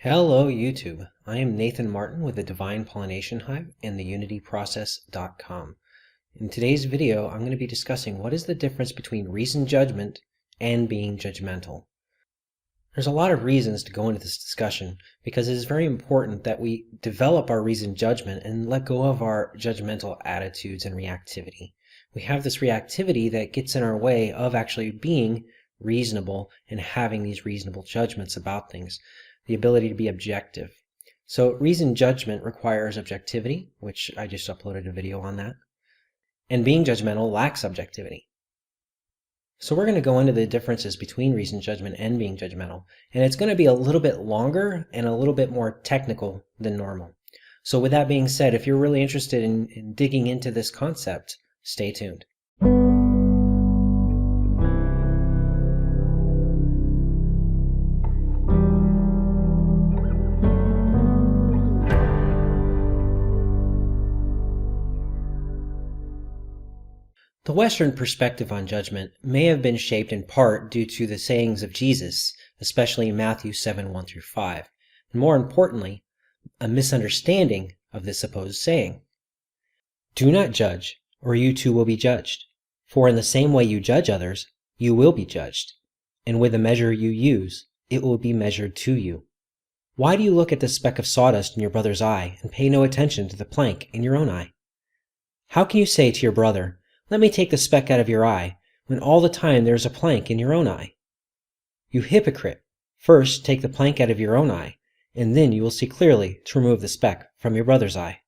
Hello YouTube, I am Nathan Martin with the Divine Pollination Hive and the UnityProcess.com. In today's video, I'm going to be discussing what is the difference between reasoned judgment and being judgmental. There's a lot of reasons to go into this discussion because it is very important that we develop our reasoned judgment and let go of our judgmental attitudes and reactivity. We have this reactivity that gets in our way of actually being reasonable and having these reasonable judgments about things. The ability to be objective. So reasoned judgment requires objectivity, which I just uploaded a video on that. And being judgmental lacks objectivity. So we're going to go into the differences between reasoned judgment and being judgmental. And it's going to be a little bit longer and a little bit more technical than normal. So with that being said, if you're really interested in digging into this concept, stay tuned. The Western perspective on judgment may have been shaped in part due to the sayings of Jesus, especially in Matthew 7:1-5, and more importantly, a misunderstanding of this supposed saying. Do not judge, or you too will be judged. For in the same way you judge others, you will be judged, and with the measure you use, it will be measured to you. Why do you look at the speck of sawdust in your brother's eye and pay no attention to the plank in your own eye? How can you say to your brother, let me take the speck out of your eye, when all the time there is a plank in your own eye? You hypocrite! First take the plank out of your own eye, and then you will see clearly to remove the speck from your brother's eye.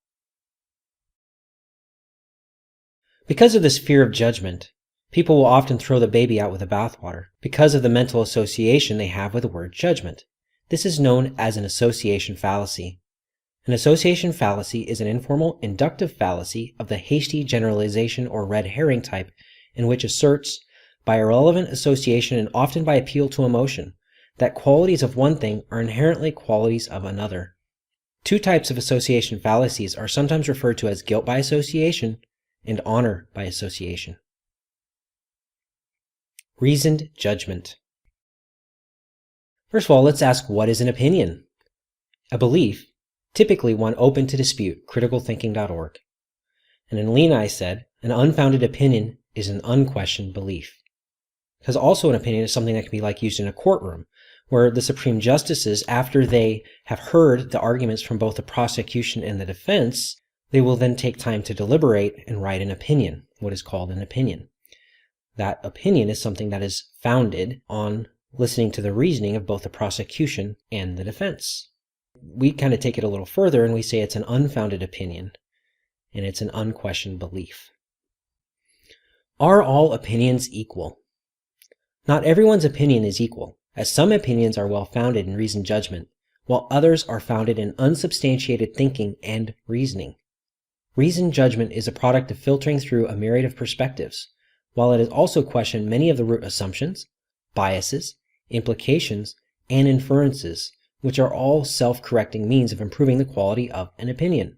Because of this fear of judgment, people will often throw the baby out with the bathwater because of the mental association they have with the word judgment. This is known as an association fallacy. An association fallacy is an informal, inductive fallacy of the hasty generalization or red herring type in which asserts, by irrelevant association and often by appeal to emotion, that qualities of one thing are inherently qualities of another. Two types of association fallacies are sometimes referred to as guilt by association and honor by association. Reasoned judgment. First of all, let's ask, what is an opinion? A belief, typically one open to dispute, criticalthinking.org. And in Levi said, an unfounded opinion is an unquestioned belief. Because also an opinion is something that can be used in a courtroom, where the Supreme Justices, after they have heard the arguments from both the prosecution and the defense, they will then take time to deliberate and write an opinion, what is called an opinion. That opinion is something that is founded on listening to the reasoning of both the prosecution and the defense. We kind of take it a little further and we say it's an unfounded opinion and it's an unquestioned belief. Are all opinions equal? Not everyone's opinion is equal, as some opinions are well founded in reasoned judgment, while others are founded in unsubstantiated thinking and reasoning. Reasoned judgment is a product of filtering through a myriad of perspectives, while it has also questioned many of the root assumptions, biases, implications, and inferences, which are all self-correcting means of improving the quality of an opinion.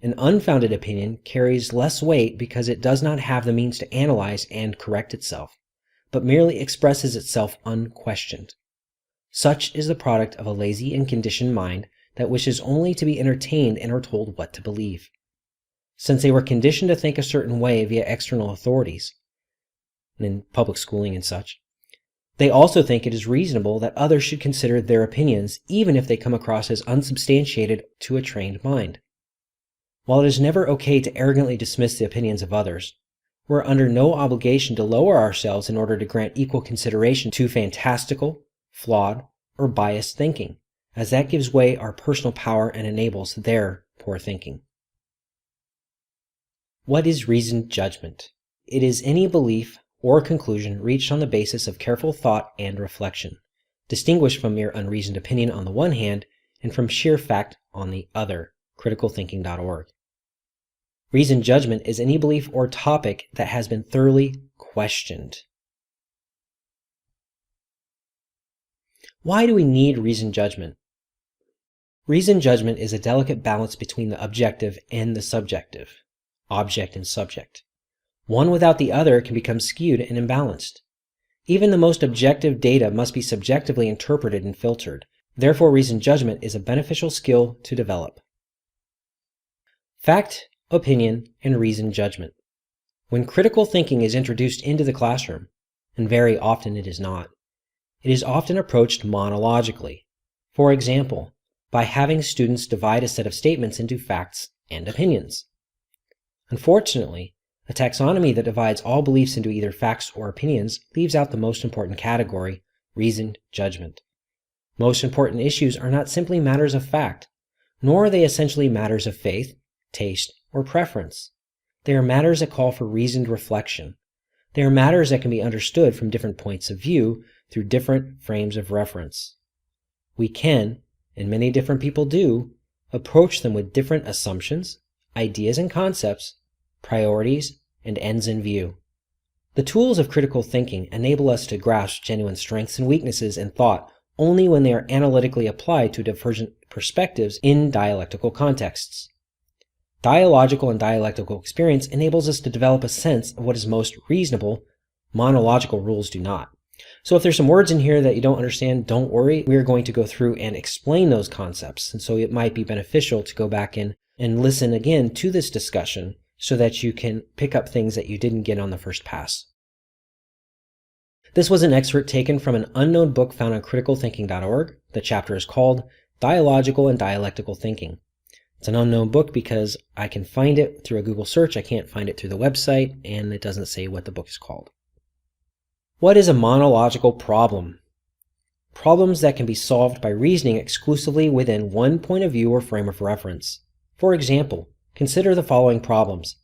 An unfounded opinion carries less weight because it does not have the means to analyze and correct itself, but merely expresses itself unquestioned. Such is the product of a lazy and conditioned mind that wishes only to be entertained and are told what to believe. Since they were conditioned to think a certain way via external authorities, and in public schooling and such, they also think it is reasonable that others should consider their opinions even if they come across as unsubstantiated to a trained mind. While it is never okay to arrogantly dismiss the opinions of others, we're under no obligation to lower ourselves in order to grant equal consideration to fantastical, flawed, or biased thinking, as that gives way our personal power and enables their poor thinking. What is reasoned judgment? It is any belief or conclusion reached on the basis of careful thought and reflection, distinguished from mere unreasoned opinion on the one hand and from sheer fact on the other, criticalthinking.org. Reasoned judgment is any belief or topic that has been thoroughly questioned. Why do we need reasoned judgment? Reasoned judgment is a delicate balance between the objective and the subjective, object and subject. One without the other can become skewed and imbalanced. Even the most objective data must be subjectively interpreted and filtered, Therefore, reasoned judgment is a beneficial skill to develop. Fact, opinion, and reasoned judgment. When critical thinking is introduced into the classroom, and very often it is not, it is often approached monologically. For example, by having students divide a set of statements into facts and opinions. Unfortunately, a taxonomy that divides all beliefs into either facts or opinions leaves out the most important category, reasoned judgment. Most important issues are not simply matters of fact, nor are they essentially matters of faith, taste, or preference. They are matters that call for reasoned reflection. They are matters that can be understood from different points of view through different frames of reference. We can, and many different people do, approach them with different assumptions, ideas and concepts, priorities, and ends in view. The tools of critical thinking enable us to grasp genuine strengths and weaknesses in thought only when they are analytically applied to divergent perspectives in dialectical contexts. Dialogical and dialectical experience enables us to develop a sense of what is most reasonable. Monological rules do not. So if there's some words in here that you don't understand, don't worry. We are going to go through and explain those concepts. And so it might be beneficial to go back in and listen again to this discussion so that you can pick up things that you didn't get on the first pass. This was an excerpt taken from an unknown book found on criticalthinking.org. The chapter is called Dialogical and Dialectical Thinking. It's an unknown book because I can find it through a Google search. I can't find it through the website, and it doesn't say what the book is called. What is a monological problem? Problems that can be solved by reasoning exclusively within one point of view or frame of reference. For example, consider the following problems.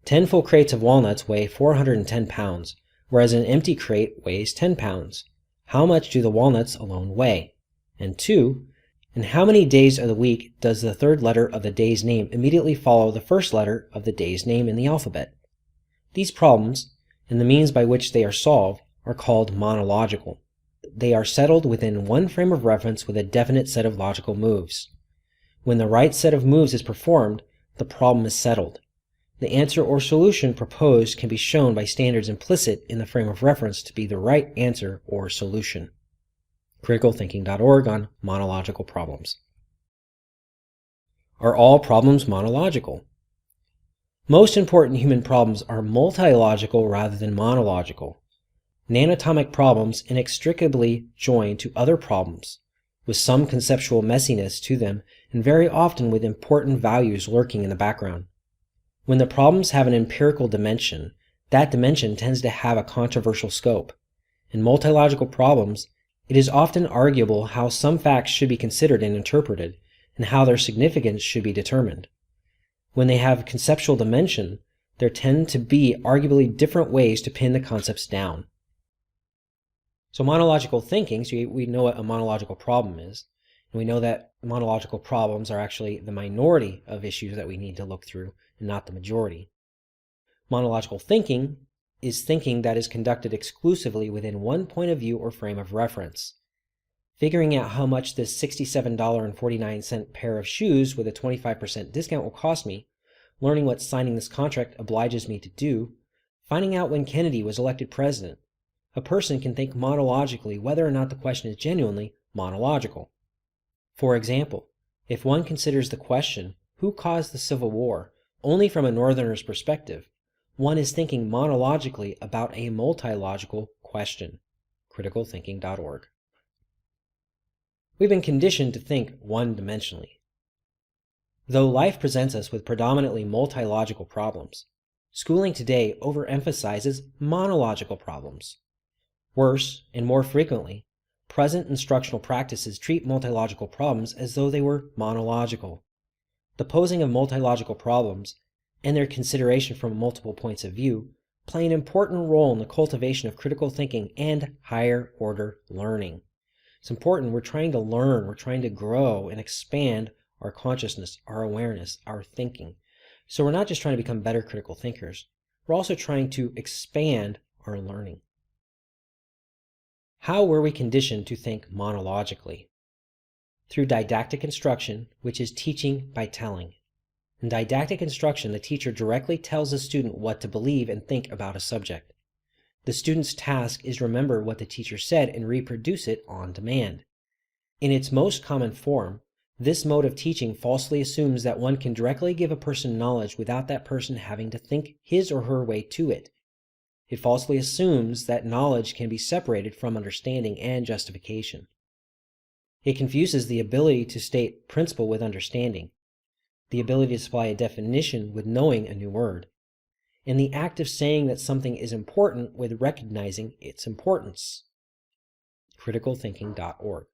10 full crates of walnuts weigh 410 pounds, whereas an empty crate weighs 10 pounds. How much do the walnuts alone weigh? And 2, in how many days of the week does the third letter of the day's name immediately follow the first letter of the day's name in the alphabet? These problems, and the means by which they are solved, are called monological. They are settled within one frame of reference with a definite set of logical moves. When the right set of moves is performed, the problem is settled. The answer or solution proposed can be shown by standards implicit in the frame of reference to be the right answer or solution. criticalthinking.org on monological problems. Are all problems monological? Most important human problems are multilogical rather than monological. Nanatomic problems inextricably join to other problems, with some conceptual messiness to them and very often with important values lurking in the background. When the problems have an empirical dimension, that dimension tends to have a controversial scope. In multilogical problems, it is often arguable how some facts should be considered and interpreted, and how their significance should be determined. When they have conceptual dimension, there tend to be arguably different ways to pin the concepts down. So monological thinking, so we know what a monological problem is, and we know that monological problems are actually the minority of issues that we need to look through, and not the majority. Monological thinking is thinking that is conducted exclusively within one point of view or frame of reference. Figuring out how much this $67.49 pair of shoes with a 25% discount will cost me, learning what signing this contract obliges me to do, finding out when Kennedy was elected president. A person can think monologically whether or not the question is genuinely monological. For example, if one considers the question, who caused the Civil War, only from a Northerner's perspective, one is thinking monologically about a multilogical question. criticalthinking.org. We've been conditioned to think one-dimensionally. Though life presents us with predominantly multilogical problems, schooling today overemphasizes monological problems. Worse, and more frequently, present instructional practices treat multilogical problems as though they were monological. The posing of multilogical problems, and their consideration from multiple points of view, play an important role in the cultivation of critical thinking and higher order learning. It's important. We're trying to learn, we're trying to grow and expand our consciousness, our awareness, our thinking. So we're not just trying to become better critical thinkers, we're also trying to expand our learning. How were we conditioned to think monologically? Through didactic instruction, which is teaching by telling. In didactic instruction, the teacher directly tells the student what to believe and think about a subject. The student's task is remember what the teacher said and reproduce it on demand. In its most common form, this mode of teaching falsely assumes that one can directly give a person knowledge without that person having to think his or her way to it. It falsely assumes that knowledge can be separated from understanding and justification. It confuses the ability to state principle with understanding, the ability to supply a definition with knowing a new word, and the act of saying that something is important with recognizing its importance. criticalthinking.org.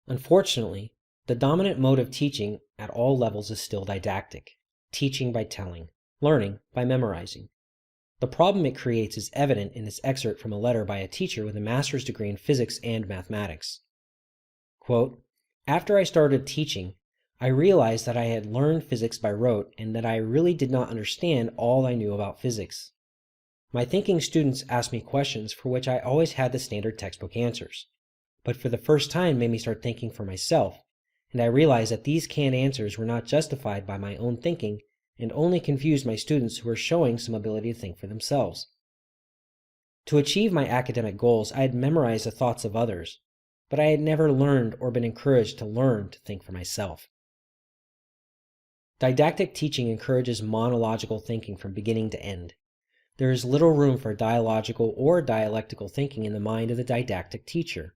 Unfortunately, the dominant mode of teaching at all levels is still didactic, teaching by telling, learning by memorizing. The problem it creates is evident in this excerpt from a letter by a teacher with a master's degree in physics and mathematics. Quote, "After I started teaching, I realized that I had learned physics by rote and that I really did not understand all I knew about physics. My thinking students asked me questions for which I always had the standard textbook answers, but for the first time made me start thinking for myself, and I realized that these canned answers were not justified by my own thinking and only confused my students who were showing some ability to think for themselves. To achieve my academic goals, I had memorized the thoughts of others, but I had never learned or been encouraged to learn to think for myself." Didactic teaching encourages monological thinking from beginning to end. There is little room for dialogical or dialectical thinking in the mind of the didactic teacher.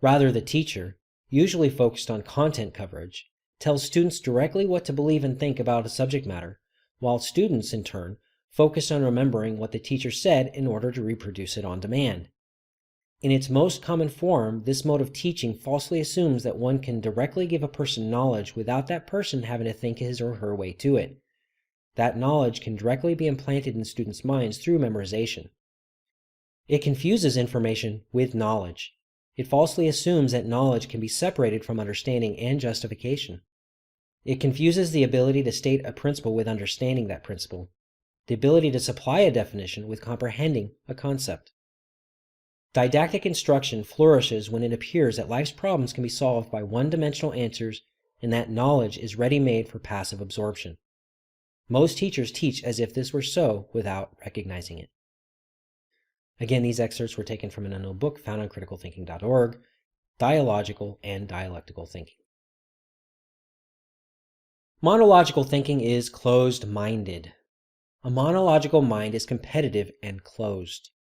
Rather, the teacher, usually focused on content coverage, tells students directly what to believe and think about a subject matter, while students, in turn, focus on remembering what the teacher said in order to reproduce it on demand. In its most common form, this mode of teaching falsely assumes that one can directly give a person knowledge without that person having to think his or her way to it. That knowledge can directly be implanted in students' minds through memorization. It confuses information with knowledge. It falsely assumes that knowledge can be separated from understanding and justification. It confuses the ability to state a principle with understanding that principle, the ability to supply a definition with comprehending a concept. Didactic instruction flourishes when it appears that life's problems can be solved by one-dimensional answers and that knowledge is ready-made for passive absorption. Most teachers teach as if this were so without recognizing it. Again, these excerpts were taken from an unknown book found on criticalthinking.org, Dialogical and Dialectical Thinking. Monological thinking is closed-minded. A monological mind is competitive and closed.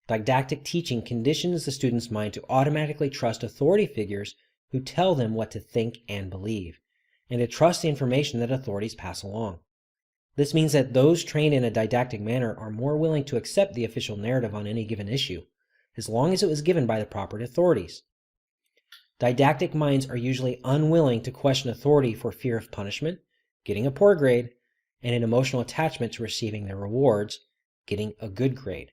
Didactic teaching conditions the student's mind to automatically trust authority figures who tell them what to think and believe, and to trust the information that authorities pass along. This means that those trained in a didactic manner are more willing to accept the official narrative on any given issue, as long as it was given by the proper authorities. Didactic minds are usually unwilling to question authority for fear of punishment, getting a poor grade, and an emotional attachment to receiving their rewards, getting a good grade.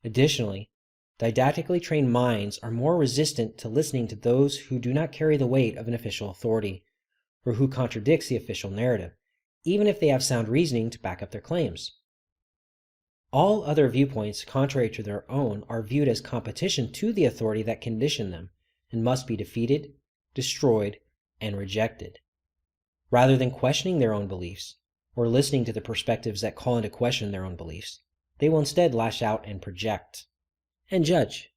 Additionally, didactically trained minds are more resistant to listening to those who do not carry the weight of an official authority, or who contradicts the official narrative, even if they have sound reasoning to back up their claims. All other viewpoints contrary to their own are viewed as competition to the authority that conditioned them, and must be defeated, destroyed, and rejected. Rather than questioning their own beliefs, or listening to the perspectives that call into question their own beliefs, they will instead lash out and project, and judge.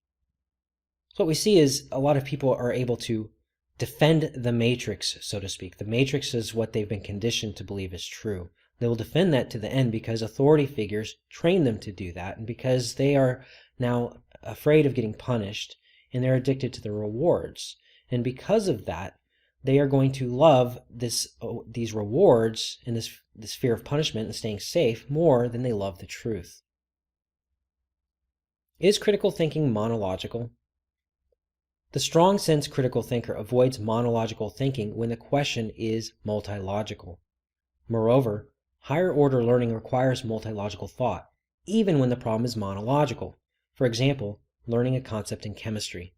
So what we see is a lot of people are able to defend the matrix, so to speak. The matrix is what they've been conditioned to believe is true. They will defend that to the end because authority figures train them to do that, and because they are now afraid of getting punished, and they're addicted to the rewards. And because of that, they are going to love these rewards and this fear of punishment and staying safe more than they love the truth. Is critical thinking monological? The strong-sense critical thinker avoids monological thinking when the question is multilogical. Moreover, higher-order learning requires multilogical thought, even when the problem is monological. For example, learning a concept in chemistry,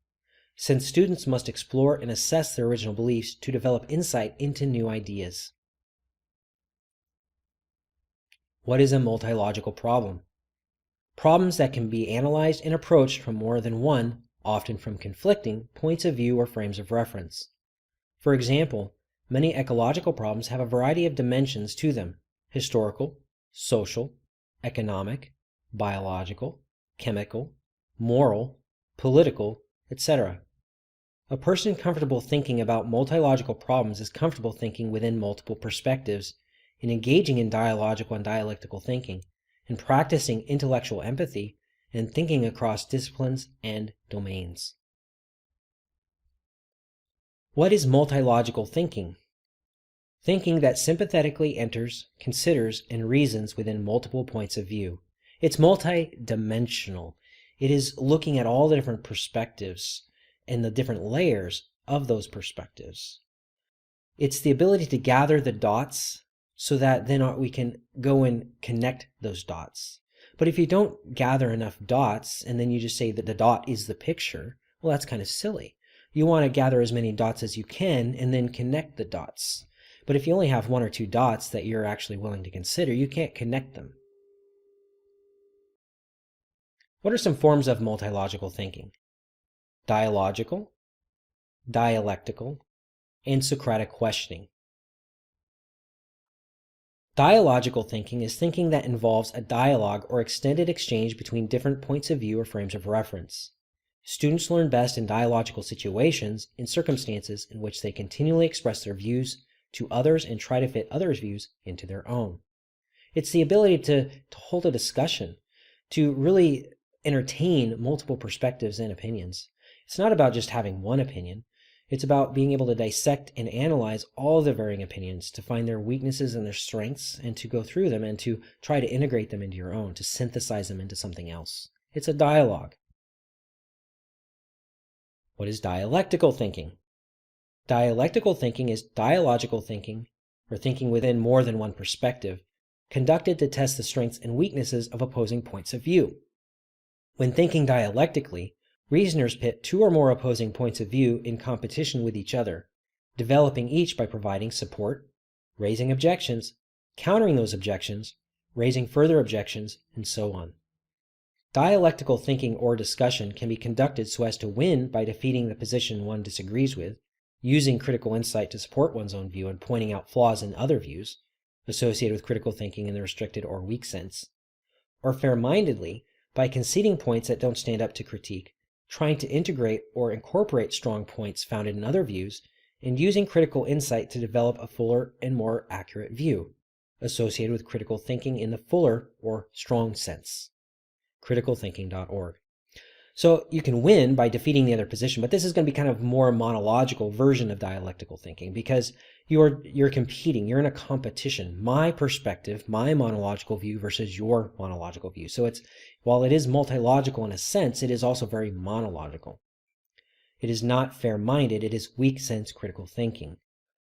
since students must explore and assess their original beliefs to develop insight into new ideas. What is a multilogical problem? Problems that can be analyzed and approached from more than one, often from conflicting, points of view or frames of reference. For example, many ecological problems have a variety of dimensions to them: historical, social, economic, biological, chemical, moral, political, etc. A person comfortable thinking about multilogical problems is comfortable thinking within multiple perspectives and engaging in dialogical and dialectical thinking, and practicing intellectual empathy and thinking across disciplines and domains. What is multilogical thinking? Thinking that sympathetically enters, considers, and reasons within multiple points of view. It's multidimensional. It is looking at all the different perspectives and the different layers of those perspectives. It's the ability to gather the dots so that then we can go and connect those dots. But if you don't gather enough dots and then you just say that the dot is the picture, well, that's kind of silly. You want to gather as many dots as you can and then connect the dots. But if you only have one or two dots that you're actually willing to consider, you can't connect them. What are some forms of multilogical thinking? Dialogical, dialectical, and Socratic questioning. Dialogical thinking is thinking that involves a dialogue or extended exchange between different points of view or frames of reference. Students learn best in dialogical situations, in circumstances in which they continually express their views to others and try to fit others' views into their own. It's the ability to hold a discussion, to really entertain multiple perspectives and opinions. It's not about just having one opinion. It's about being able to dissect and analyze all the varying opinions, to find their weaknesses and their strengths, and to go through them and to try to integrate them into your own, to synthesize them into something else. It's a dialogue. What is dialectical thinking? Dialectical thinking is dialogical thinking, or thinking within more than one perspective, conducted to test the strengths and weaknesses of opposing points of view. When thinking dialectically, reasoners pit two or more opposing points of view in competition with each other, developing each by providing support, raising objections, countering those objections, raising further objections, and so on. Dialectical thinking or discussion can be conducted so as to win by defeating the position one disagrees with, using critical insight to support one's own view and pointing out flaws in other views, associated with critical thinking in the restricted or weak sense, or fair-mindedly by conceding points that don't stand up to critique, trying to integrate or incorporate strong points found in other views, and using critical insight to develop a fuller and more accurate view, associated with critical thinking in the fuller or strong sense. criticalthinking.org. So you can win by defeating the other position, but this is going to be kind of more monological version of dialectical thinking, because you're competing, you're in a competition. My perspective, my monological view versus your monological view. So while it is multilogical in a sense, it is also very monological. It is not fair-minded, it is weak sense critical thinking.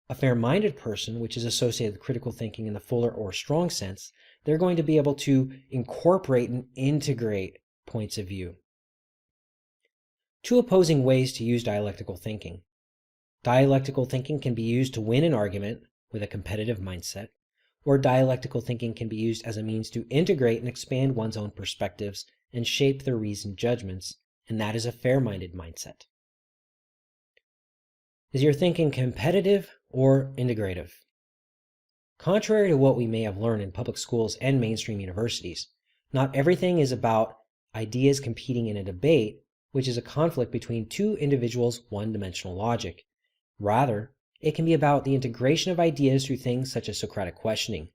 A fair-minded person, which is associated with critical thinking in the fuller or strong sense, they're going to be able to incorporate and integrate points of view. Two opposing ways to use dialectical thinking. Dialectical thinking can be used to win an argument with a competitive mindset, or dialectical thinking can be used as a means to integrate and expand one's own perspectives and shape their reasoned judgments, and that is a fair-minded mindset. Is your thinking competitive or integrative? Contrary to what we may have learned in public schools and mainstream universities, not everything is about ideas competing in a debate, which is a conflict between two individuals' one-dimensional logic. Rather, it can be about the integration of ideas through things such as Socratic questioning,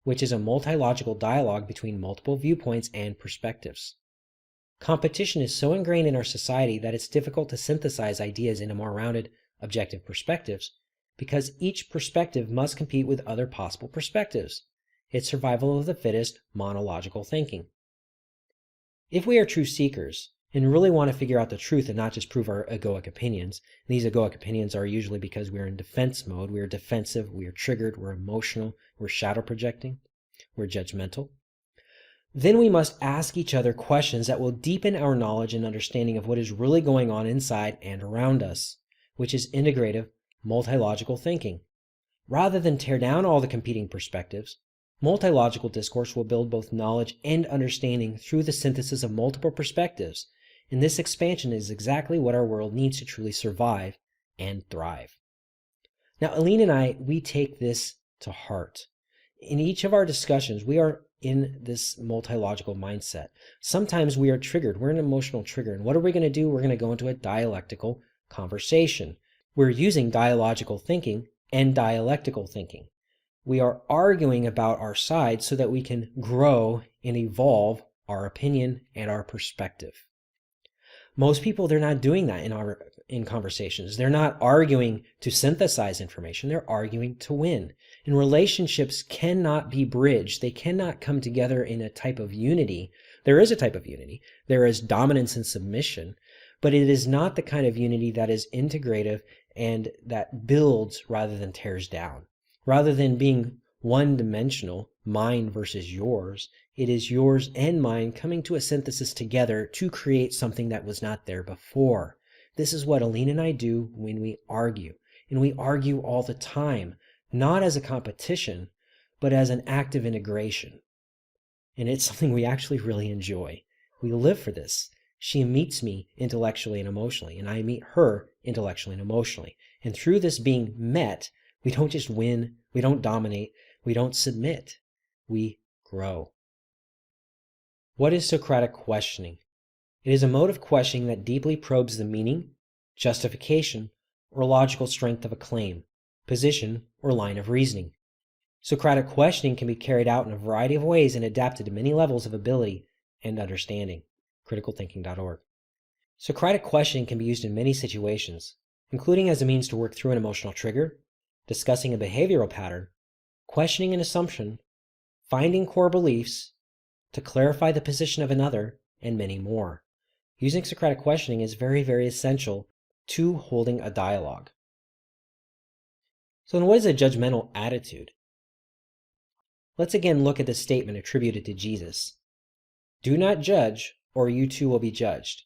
which is a multilogical dialogue between multiple viewpoints and perspectives. Competition is so ingrained in our society that it's difficult to synthesize ideas into more rounded, objective perspectives, because each perspective must compete with other possible perspectives. It's survival of the fittest, monological thinking. If we are true seekers, and really want to figure out the truth and not just prove our egoic opinions, and these egoic opinions are usually because we're in defense mode, we're defensive, we're triggered, we're emotional, we're shadow projecting, we're judgmental, then we must ask each other questions that will deepen our knowledge and understanding of what is really going on inside and around us, which is integrative, multilogical thinking. Rather than tear down all the competing perspectives, multilogical discourse will build both knowledge and understanding through the synthesis of multiple perspectives, and this expansion is exactly what our world needs to truly survive and thrive. Now, Aline and I, we take this to heart. In each of our discussions, we are in this multilogical mindset. Sometimes we are triggered. We're an emotional trigger. And what are we going to do? We're going to go into a dialectical conversation. We're using dialogical thinking and dialectical thinking. We are arguing about our side so that we can grow and evolve our opinion and our perspective. Most people, they're not doing that in conversations. They're not arguing to synthesize information. They're arguing to win. And relationships cannot be bridged. They cannot come together in a type of unity. There is a type of unity. There is dominance and submission, but it is not the kind of unity that is integrative and that builds rather than tears down. Rather than being one-dimensional, mine versus yours, it is yours and mine coming to a synthesis together to create something that was not there before. This is what Aline and I do when we argue. And we argue all the time, not as a competition, but as an act of integration. And it's something we actually really enjoy. We live for this. She meets me intellectually and emotionally, and I meet her intellectually and emotionally. And through this being met, we don't just win, we don't dominate, we don't submit, we grow. What is Socratic questioning? It is a mode of questioning that deeply probes the meaning, justification, or logical strength of a claim, position, or line of reasoning. Socratic questioning can be carried out in a variety of ways and adapted to many levels of ability and understanding. criticalthinking.org. Socratic questioning can be used in many situations, including as a means to work through an emotional trigger, discussing a behavioral pattern, questioning an assumption, finding core beliefs, to clarify the position of another, and many more. Using Socratic questioning is very, very essential to holding a dialogue. So then what is a judgmental attitude? Let's again look at the statement attributed to Jesus. Do not judge, or you too will be judged.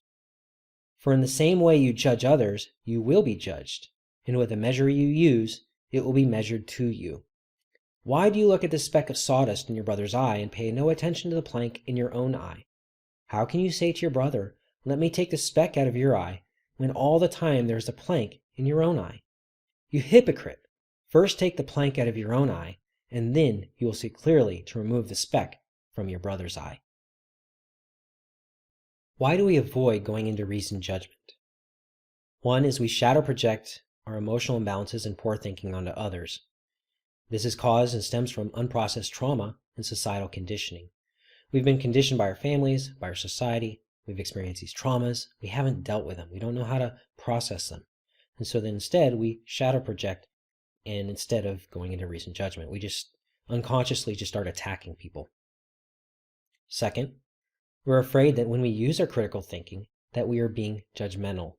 For in the same way you judge others, you will be judged, and with the measure you use, it will be measured to you. Why do you look at the speck of sawdust in your brother's eye and pay no attention to the plank in your own eye? How can you say to your brother, let me take the speck out of your eye, when all the time there is a plank in your own eye? You hypocrite! First take the plank out of your own eye, and then you will see clearly to remove the speck from your brother's eye. Why do we avoid going into reasoned judgment? One is we shadow project our emotional imbalances and poor thinking onto others. This is caused and stems from unprocessed trauma and societal conditioning. We've been conditioned by our families, by our society. We've experienced these traumas. We haven't dealt with them. We don't know how to process them. And so then instead we shadow project, and instead of going into reasoned judgment, we just unconsciously just start attacking people. Second, we're afraid that when we use our critical thinking, that we are being judgmental.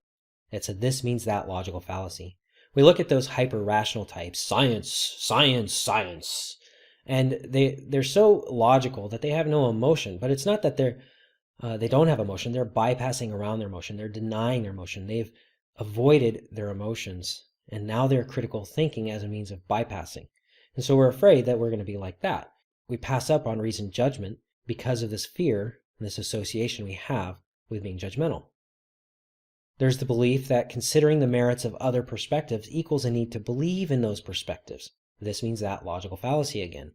It's a this means that logical fallacy. We look at those hyper-rational types, science, science, science, and they're so logical that they have no emotion. But it's not that they don't have emotion. They're bypassing around their emotion. They're denying their emotion. They've avoided their emotions, and now they're critical thinking as a means of bypassing. And so we're afraid that we're going to be like that. We pass up on reasoned judgment because of this fear and this association we have with being judgmental. There's the belief that considering the merits of other perspectives equals a need to believe in those perspectives. This means that logical fallacy again.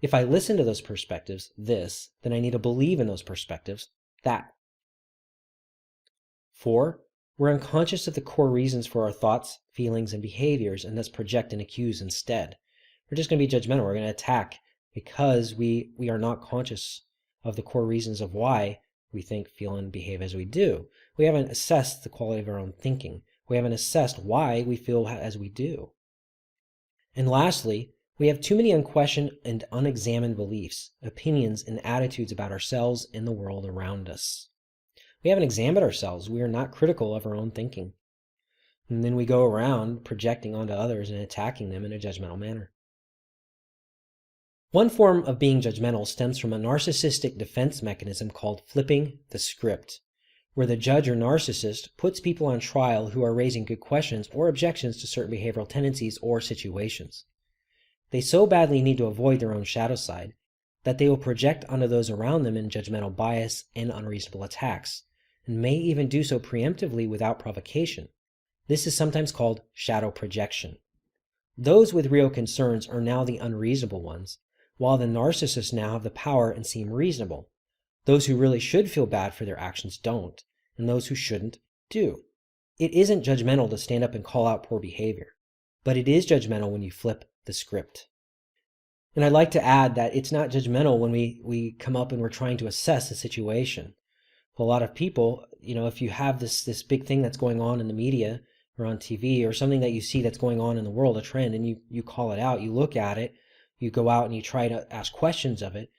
If I listen to those perspectives, this, then I need to believe in those perspectives, that. 4, we're unconscious of the core reasons for our thoughts, feelings, and behaviors, and thus project and accuse instead. We're just going to be judgmental. We're going to attack because we are not conscious of the core reasons of why we think, feel, and behave as we do. We haven't assessed the quality of our own thinking. We haven't assessed why we feel as we do. And lastly, we have too many unquestioned and unexamined beliefs, opinions, and attitudes about ourselves and the world around us. We haven't examined ourselves. We are not critical of our own thinking. And then we go around projecting onto others and attacking them in a judgmental manner. One form of being judgmental stems from a narcissistic defense mechanism called flipping the script, where the judge or narcissist puts people on trial who are raising good questions or objections to certain behavioral tendencies or situations. They so badly need to avoid their own shadow side that they will project onto those around them in judgmental bias and unreasonable attacks, and may even do so preemptively without provocation. This is sometimes called shadow projection. Those with real concerns are now the unreasonable ones, while the narcissists now have the power and seem reasonable. Those who really should feel bad for their actions don't, and those who shouldn't do. It isn't judgmental to stand up and call out poor behavior, but it is judgmental when you flip the script. And I'd like to add that it's not judgmental when we come up and we're trying to assess a situation. A lot of people, if you have this big thing that's going on in the media or on TV or something that you see that's going on in the world, a trend, and you call it out, you look at it, you go out and you try to ask questions of it,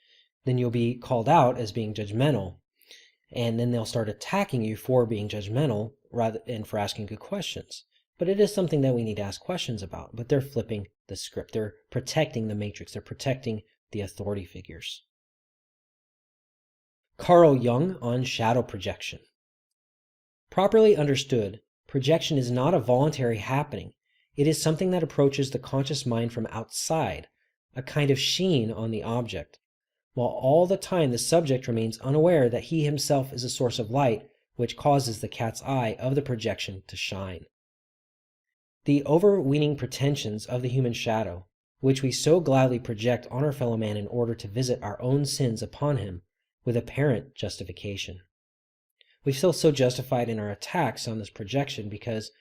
then you'll be called out as being judgmental. And then they'll start attacking you for being judgmental and for asking good questions. But it is something that we need to ask questions about. But they're flipping the script. They're protecting the matrix. They're protecting the authority figures. Carl Jung on shadow projection. Properly understood, projection is not a voluntary happening. It is something that approaches the conscious mind from outside, a kind of sheen on the object, while all the time the subject remains unaware that he himself is a source of light which causes the cat's eye of the projection to shine. The overweening pretensions of the human shadow, which we so gladly project on our fellow man in order to visit our own sins upon him with apparent justification. We feel so justified in our attacks on this projection because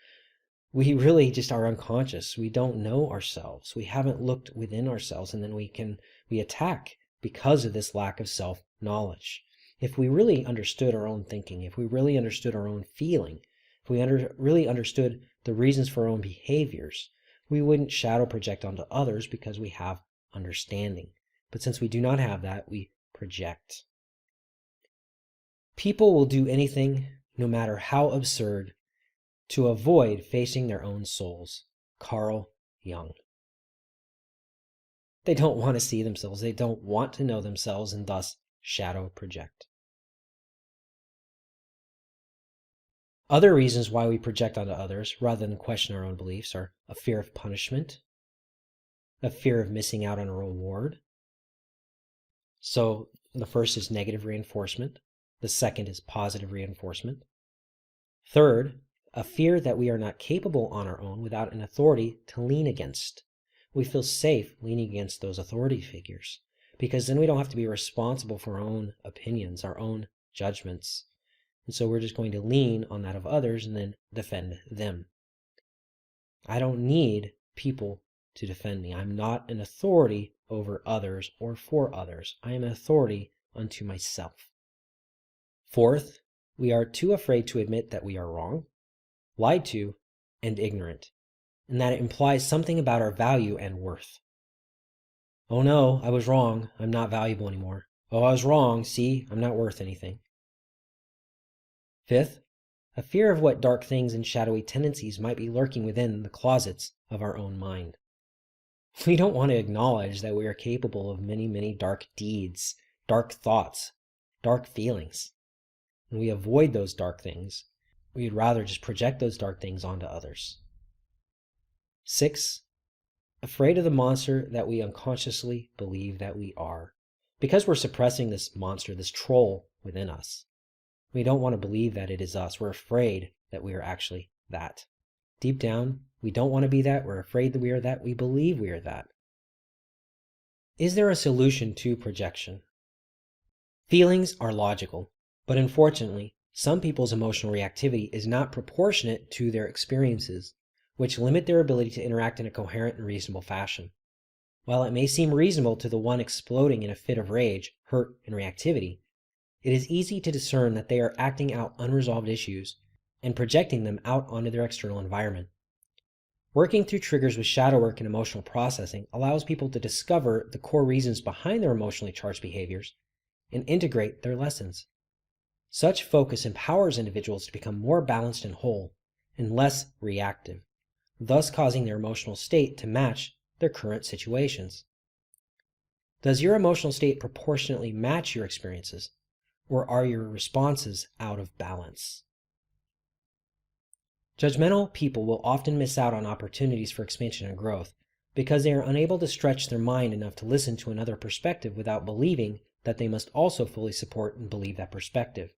we really just are unconscious. We don't know ourselves. We haven't looked within ourselves, and then we attack because of this lack of self-knowledge. If we really understood our own thinking, if we really understood our own feeling, if we really understood the reasons for our own behaviors, we wouldn't shadow project onto others because we have understanding. But since we do not have that, we project. People will do anything, no matter how absurd, to avoid facing their own souls. Carl Jung. They don't want to see themselves. They don't want to know themselves and thus shadow project. Other reasons why we project onto others rather than question our own beliefs are a fear of punishment, a fear of missing out on a reward. So the first is negative reinforcement. The second is positive reinforcement. Third, a fear that we are not capable on our own without an authority to lean against. We feel safe leaning against those authority figures because then we don't have to be responsible for our own opinions, our own judgments. And so we're just going to lean on that of others and then defend them. I don't need people to defend me. I'm not an authority over others or for others. I am an authority unto myself. Fourth, we are too afraid to admit that we are wrong, lied to, and ignorant, and that it implies something about our value and worth. Oh no, I was wrong. I'm not valuable anymore. Oh, I was wrong. See, I'm not worth anything. Fifth, a fear of what dark things and shadowy tendencies might be lurking within the closets of our own mind. We don't want to acknowledge that we are capable of many, many dark deeds, dark thoughts, dark feelings. And we avoid those dark things. We'd rather just project those dark things onto others. 6, afraid of the monster that we unconsciously believe that we are. Because we're suppressing this monster, this troll within us. We don't want to believe that it is us. We're afraid that we are actually that. Deep down, we don't want to be that. We're afraid that we are that. We believe we are that. Is there a solution to projection? Feelings are logical, but unfortunately, some people's emotional reactivity is not proportionate to their experiences, which limit their ability to interact in a coherent and reasonable fashion. While it may seem reasonable to the one exploding in a fit of rage, hurt, and reactivity, it is easy to discern that they are acting out unresolved issues and projecting them out onto their external environment. Working through triggers with shadow work and emotional processing allows people to discover the core reasons behind their emotionally charged behaviors and integrate their lessons. Such focus empowers individuals to become more balanced and whole and less reactive, thus causing their emotional state to match their current situations. Does your emotional state proportionately match your experiences, or are your responses out of balance? Judgmental people will often miss out on opportunities for expansion and growth because they are unable to stretch their mind enough to listen to another perspective without believing that they must also fully support and believe that perspective.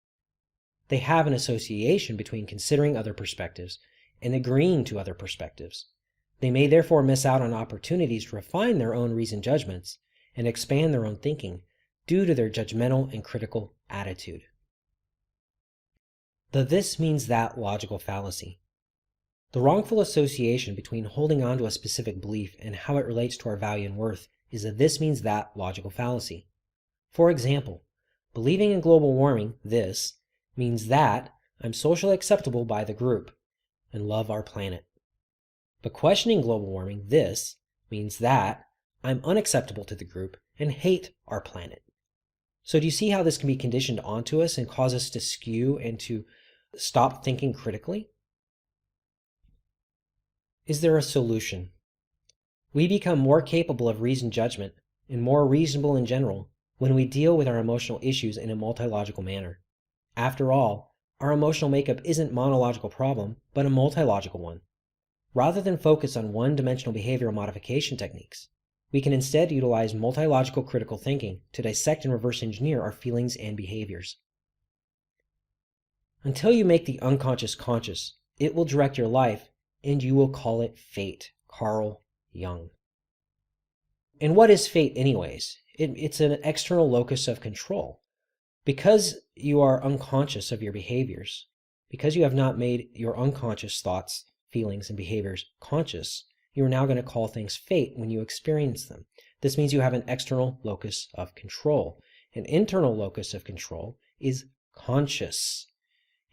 They have an association between considering other perspectives and agreeing to other perspectives. They may therefore miss out on opportunities to refine their own reasoned judgments and expand their own thinking due to their judgmental and critical attitude. The this means that logical fallacy. The wrongful association between holding on to a specific belief and how it relates to our value and worth is a this means that logical fallacy. For example, believing in global warming, this, means that I'm socially acceptable by the group and love our planet. But questioning global warming, this, means that I'm unacceptable to the group and hate our planet. So do you see how this can be conditioned onto us and cause us to skew and to stop thinking critically? Is there a solution? We become more capable of reasoned judgment and more reasonable in general when we deal with our emotional issues in a multilogical manner. After all, our emotional makeup isn't a monological problem, but a multilogical one. Rather than focus on one-dimensional behavioral modification techniques, we can instead utilize multilogical critical thinking to dissect and reverse engineer our feelings and behaviors. Until you make the unconscious conscious, it will direct your life, and you will call it fate. Carl Jung. And what is fate anyways? It's an external locus of control. Because you are unconscious of your behaviors, because you have not made your unconscious thoughts, feelings, and behaviors conscious, you are now going to call things fate when you experience them. This means you have an external locus of control. An internal locus of control is conscious.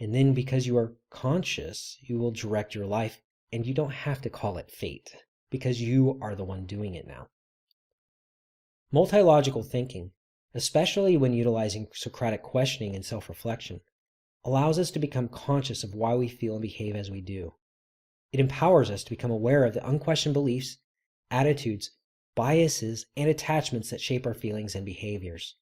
And then because you are conscious, you will direct your life, and you don't have to call it fate because you are the one doing it now. Multilogical thinking, especially when utilizing Socratic questioning and self-reflection, allows us to become conscious of why we feel and behave as we do. It empowers us to become aware of the unquestioned beliefs, attitudes, biases, and attachments that shape our feelings and behaviors.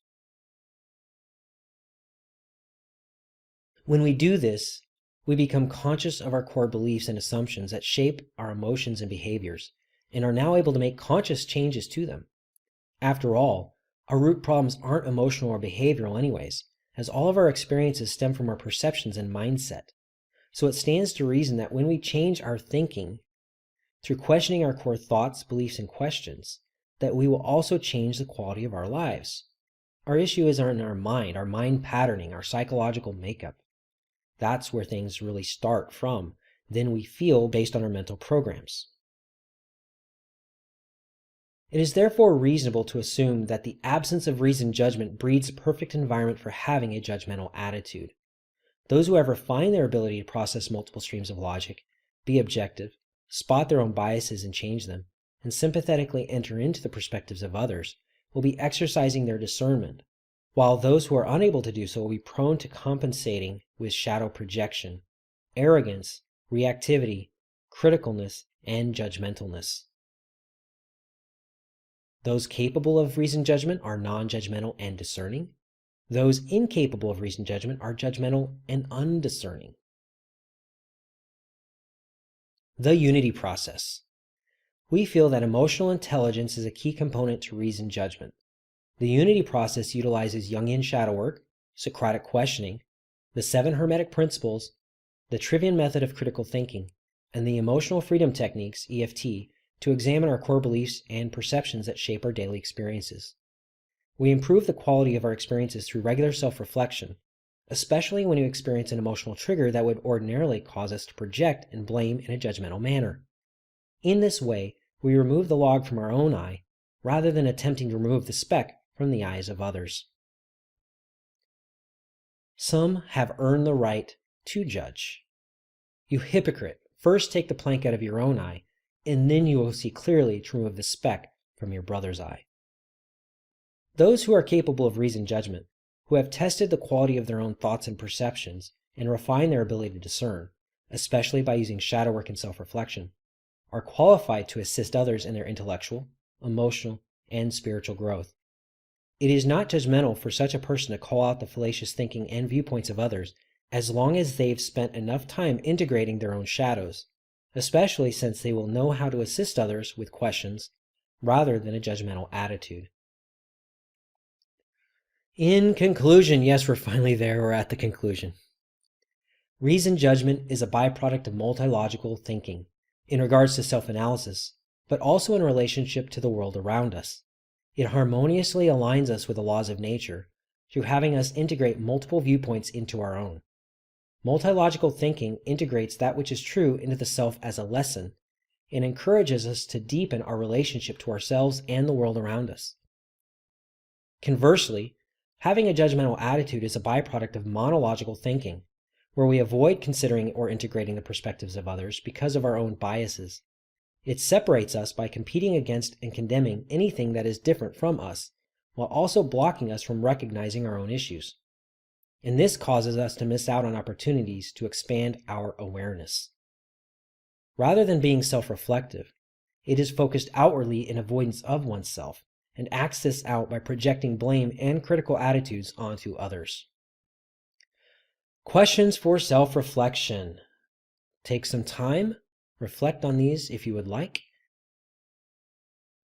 When we do this, we become conscious of our core beliefs and assumptions that shape our emotions and behaviors, and are now able to make conscious changes to them. After all, our root problems aren't emotional or behavioral anyways, as all of our experiences stem from our perceptions and mindset. So it stands to reason that when we change our thinking through questioning our core thoughts, beliefs, and questions, that we will also change the quality of our lives. Our issue is in our mind patterning, our psychological makeup. That's where things really start from. Then we feel based on our mental programs. It is therefore reasonable to assume that the absence of reasoned judgment breeds a perfect environment for having a judgmental attitude. Those who ever find their ability to process multiple streams of logic, be objective, spot their own biases and change them, and sympathetically enter into the perspectives of others, will be exercising their discernment, while those who are unable to do so will be prone to compensating with shadow projection, arrogance, reactivity, criticalness, and judgmentalness. Those capable of reasoned judgment are non-judgmental and discerning. Those incapable of reasoned judgment are judgmental and undiscerning. The unity process. We feel that emotional intelligence is a key component to reasoned judgment. The unity process utilizes Jungian shadow work, Socratic questioning, the 7 Hermetic principles, the Trivian method of critical thinking, and the emotional freedom techniques, EFT, to examine our core beliefs and perceptions that shape our daily experiences. We improve the quality of our experiences through regular self-reflection, especially when you experience an emotional trigger that would ordinarily cause us to project and blame in a judgmental manner. In this way, we remove the log from our own eye, rather than attempting to remove the speck from the eyes of others. Some have earned the right to judge. You hypocrite, first take the plank out of your own eye, and then you will see clearly to remove the speck from your brother's eye. Those who are capable of reasoned judgment, who have tested the quality of their own thoughts and perceptions, and refined their ability to discern, especially by using shadow work and self-reflection, are qualified to assist others in their intellectual, emotional, and spiritual growth. It is not judgmental for such a person to call out the fallacious thinking and viewpoints of others, as long as they've spent enough time integrating their own shadows, especially since they will know how to assist others with questions rather than a judgmental attitude. In conclusion, yes, we're finally there. We're at the conclusion. Reasoned judgment is a byproduct of multilogical thinking in regards to self-analysis, but also in relationship to the world around us. It harmoniously aligns us with the laws of nature through having us integrate multiple viewpoints into our own. Multilogical thinking integrates that which is true into the self as a lesson and encourages us to deepen our relationship to ourselves and the world around us. Conversely, having a judgmental attitude is a byproduct of monological thinking, where we avoid considering or integrating the perspectives of others because of our own biases. It separates us by competing against and condemning anything that is different from us, while also blocking us from recognizing our own issues. And this causes us to miss out on opportunities to expand our awareness. Rather than being self-reflective, it is focused outwardly in avoidance of oneself, and acts this out by projecting blame and critical attitudes onto others. Questions for self-reflection. Take some time, reflect on these if you would like.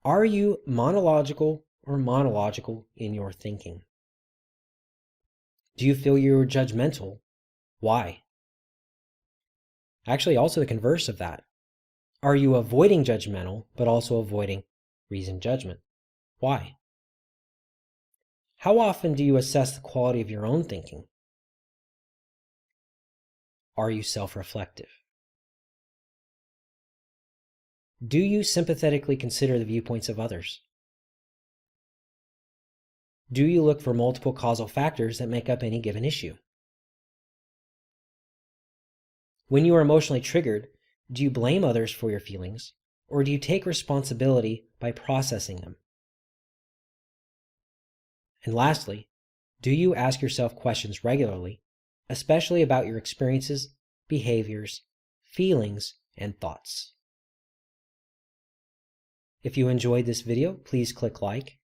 Are you monological or monological in your thinking? Do you feel you're judgmental? Why? Actually, also the converse of that. Are you avoiding judgmental, but also avoiding reasoned judgment? Why? How often do you assess the quality of your own thinking? Are you self-reflective? Do you sympathetically consider the viewpoints of others? Do you look for multiple causal factors that make up any given issue? When you are emotionally triggered, do you blame others for your feelings, or do you take responsibility by processing them? And lastly, do you ask yourself questions regularly, especially about your experiences, behaviors, feelings, and thoughts? If you enjoyed this video, please click like.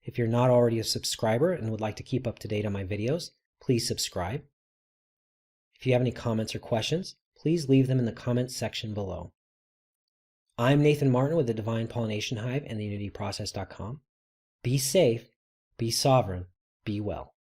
If you're not already a subscriber and would like to keep up to date on my videos, please subscribe. If you have any comments or questions, please leave them in the comments section below. I'm Nathan Martin with the Divine Pollination Hive and the UnityProcess.com. Be safe, be sovereign, be well.